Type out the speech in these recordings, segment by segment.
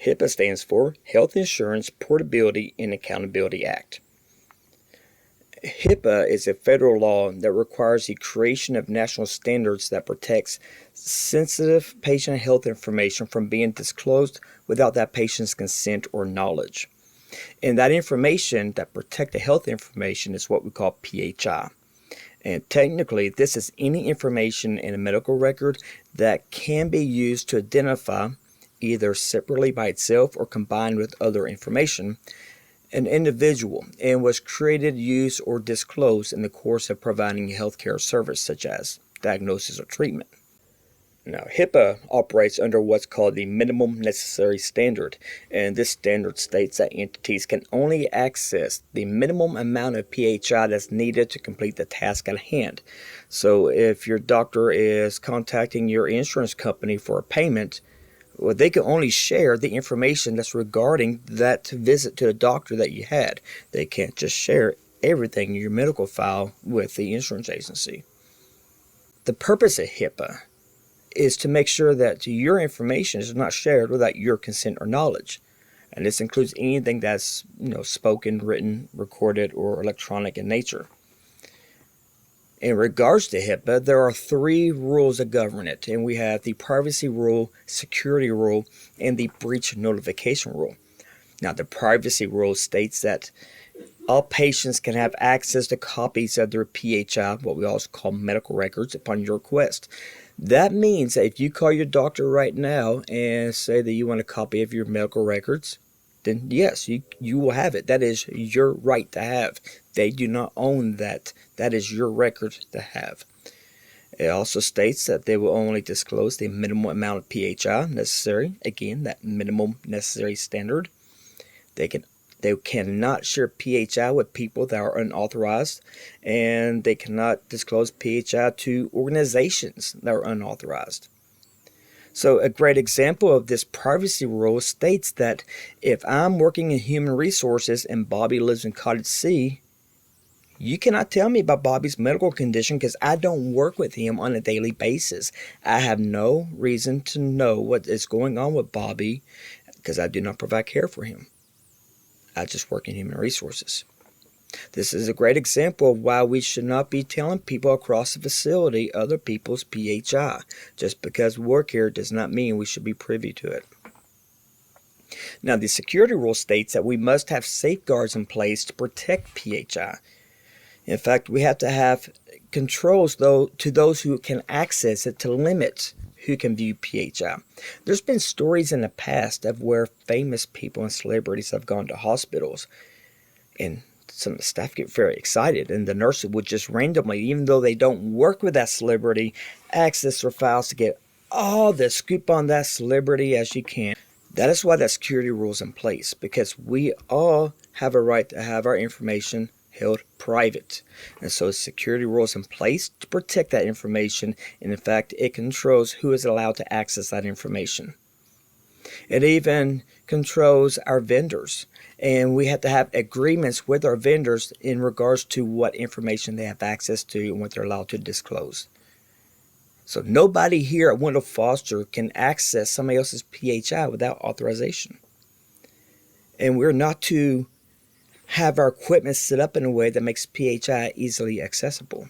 HIPAA stands for Health Insurance Portability and Accountability Act. HIPAA is a federal law that requires the creation of national standards that protects sensitive patient health information from being disclosed without that patient's consent or knowledge. And that information that protects the health information is what we call PHI. And technically, this is any information in a medical record that can be used to identify, either separately by itself or combined with other information, an individual, and was created, used, or disclosed in the course of providing a healthcare service such as diagnosis or treatment. Now, HIPAA operates under what's called the minimum necessary standard, and this standard states that entities can only access the minimum amount of PHI that's needed to complete the task at hand. So if your doctor is contacting your insurance company for a payment, well, they can only share the information that's regarding that visit to the doctor that you had. They can't just share everything in your medical file with the insurance agency. The purpose of HIPAA is to make sure that your information is not shared without your consent or knowledge. And this includes anything that's spoken, written, recorded, or electronic in nature. In regards to HIPAA, there are 3 rules that govern it, and we have the privacy rule, security rule, and the breach notification rule. Now, the privacy rule states that all patients can have access to copies of their PHI, what we also call medical records, upon your request. That means that if you call your doctor right now and say that you want a copy of your medical records, then yes, you will have it. That is your right to have. They do not own that. That is your record to have. It also states that they will only disclose the minimum amount of PHI necessary. Again, that minimum necessary standard. They cannot share PHI with people that are unauthorized, and they cannot disclose PHI to organizations that are unauthorized. So a great example of this privacy rule states that if I'm working in human resources and Bobby lives in Cottage C, you cannot tell me about Bobby's medical condition because I don't work with him on a daily basis. I have no reason to know what is going on with Bobby because I do not provide care for him. I just work in human resources. This is a great example of why we should not be telling people across the facility other people's PHI. Just because we work here does not mean we should be privy to it. Now, the security rule states that we must have safeguards in place to protect PHI. In fact, we have to have controls to those who can access it to limit who can view PHI. There's been stories in the past of where famous people and celebrities have gone to hospitals, and some of the staff get very excited, and the nurses would just randomly, even though they don't work with that celebrity, access their files to get all the scoop on that celebrity as you can. That is why that security rule is in place, because we all have a right to have our information held private. And so security rules in place to protect that information, and in fact it controls who is allowed to access that information. It even controls our vendors, and we have to have agreements with our vendors in regards to what information they have access to and what they're allowed to disclose. So nobody here at Wendell Foster can access somebody else's PHI without authorization. And we're not to have our equipment set up in a way that makes PHI easily accessible.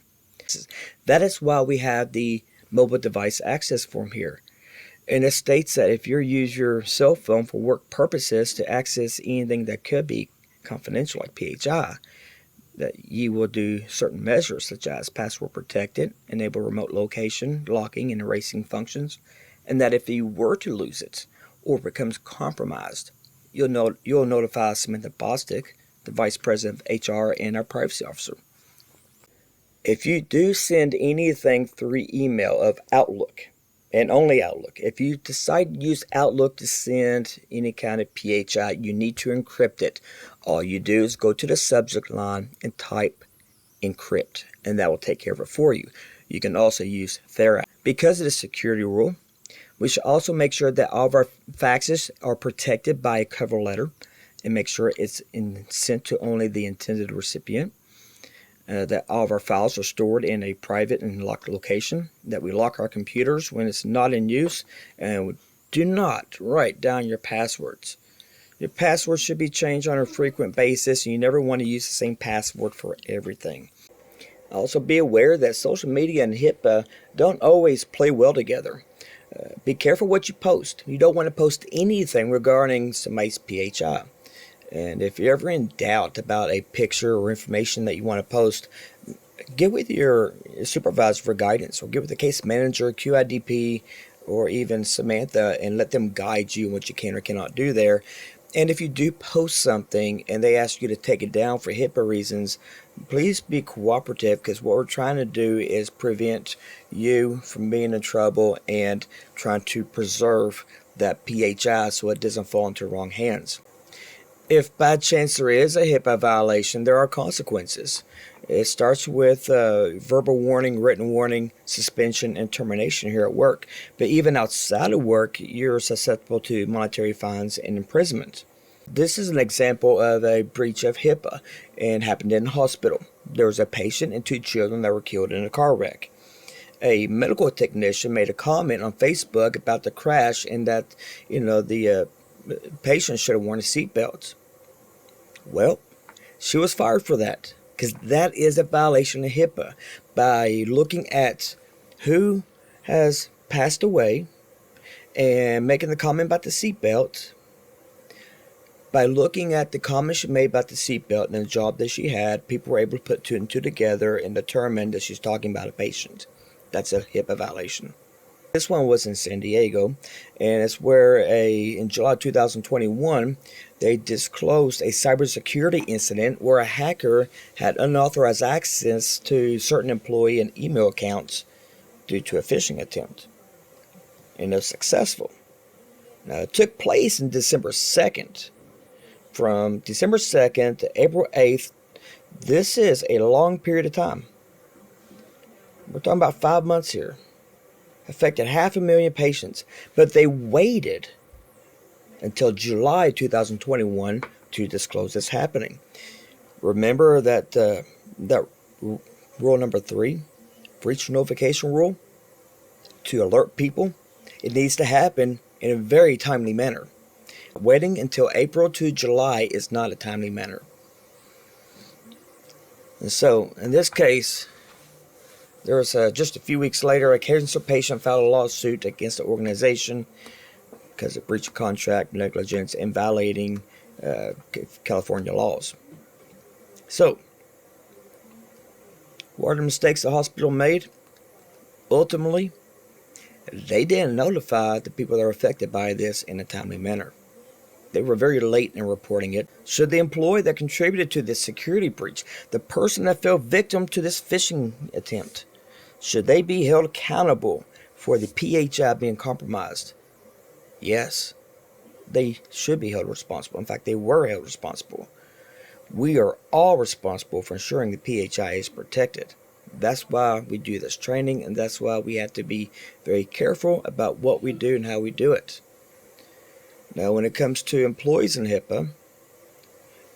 That is why we have the mobile device access form here. And it states that if you use your cell phone for work purposes to access anything that could be confidential like PHI, that you will do certain measures such as password protected, enable remote location, locking, and erasing functions, and that if you were to lose it or becomes compromised, you'll notify Samantha Bostic, the Vice President of HR, and our privacy officer. If you do send anything through email of Outlook, and only Outlook, if you decide to use Outlook to send any kind of PHI, you need to encrypt it. All you do is go to the subject line and type encrypt, and that will take care of it for you. You can also use Thera. Because of the security rule, we should also make sure that all of our faxes are protected by a cover letter, and make sure it's sent to only the intended recipient. That all of our files are stored in a private and locked location, that we lock our computers when it's not in use, and we Do not write down your passwords. Your password should be changed on a frequent basis, and you never want to use the same password for everything. Also, be aware that social media and HIPAA don't always play well together. Be careful what you post. You don't want to post anything regarding somebody's PHI. And if you're ever in doubt about a picture or information that you want to post, get with your supervisor for guidance, or get with the case manager, QIDP, or even Samantha, and let them guide you in what you can or cannot do there. And if you do post something and they ask you to take it down for HIPAA reasons, please be cooperative, because what we're trying to do is prevent you from being in trouble and trying to preserve that PHI so it doesn't fall into wrong hands. If by chance there is a HIPAA violation, there are consequences. It starts with verbal warning, written warning, suspension, and termination here at work. But even outside of work, you're susceptible to monetary fines and imprisonment. This is an example of a breach of HIPAA, and happened in a hospital. There was a patient and 2 children that were killed in a car wreck. A medical technician made a comment on Facebook about the crash, and that the patient should have worn a seatbelt. Well, she was fired for that, because that is a violation of HIPAA. By looking at who has passed away and making the comment about the seatbelt, by looking at the comment she made about the seatbelt and the job that she had, people were able to put 2 and 2 together and determine that she's talking about a patient. That's a HIPAA violation. This one was in San Diego, and it's where in July 2021, they disclosed a cybersecurity incident where a hacker had unauthorized access to certain employee and email accounts due to a phishing attempt. And it was successful. Now, it took place on December 2nd. From December 2nd to April 8th, this is a long period of time. We're talking about 5 months here. Affected 500,000 patients, but they waited until July 2021 to disclose this happening. Remember that rule number 3, breach notification rule, to alert people. It needs to happen in a very timely manner. Waiting until April to July is not a timely manner. And so, in this case, there was just a few weeks later, a cancer patient filed a lawsuit against the organization because of breach of contract, negligence, and violating California laws. So, what are the mistakes the hospital made? Ultimately, they didn't notify the people that are affected by this in a timely manner. They were very late in reporting it. Should the employee that contributed to this security breach, the person that fell victim to this phishing attempt, should they be held accountable for the PHI being compromised? Yes, they should be held responsible. In fact, they were held responsible. We are all responsible for ensuring the PHI is protected. That's why we do this training, and that's why we have to be very careful about what we do and how we do it. Now, when it comes to employees in HIPAA,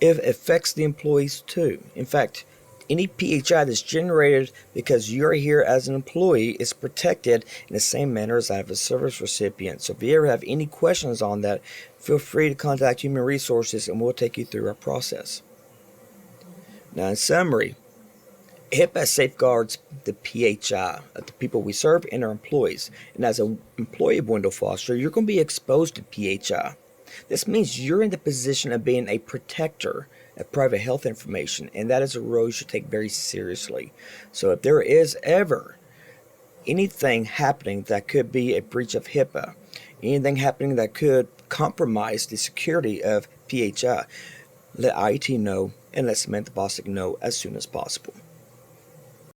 it affects the employees too. In fact, any PHI that's generated because you're here as an employee is protected in the same manner as that of a service recipient. So if you ever have any questions on that, feel free to contact Human Resources and we'll take you through our process. Now, in summary, HIPAA safeguards the PHI of the people we serve and our employees. And as an employee of Wendell Foster, you're going to be exposed to PHI. This means you're in the position of being a protector of private health information, and that is a role you should take very seriously. So if there is ever anything happening that could be a breach of HIPAA, anything happening that could compromise the security of PHI, let IET know and let Samantha Bostic know as soon as possible.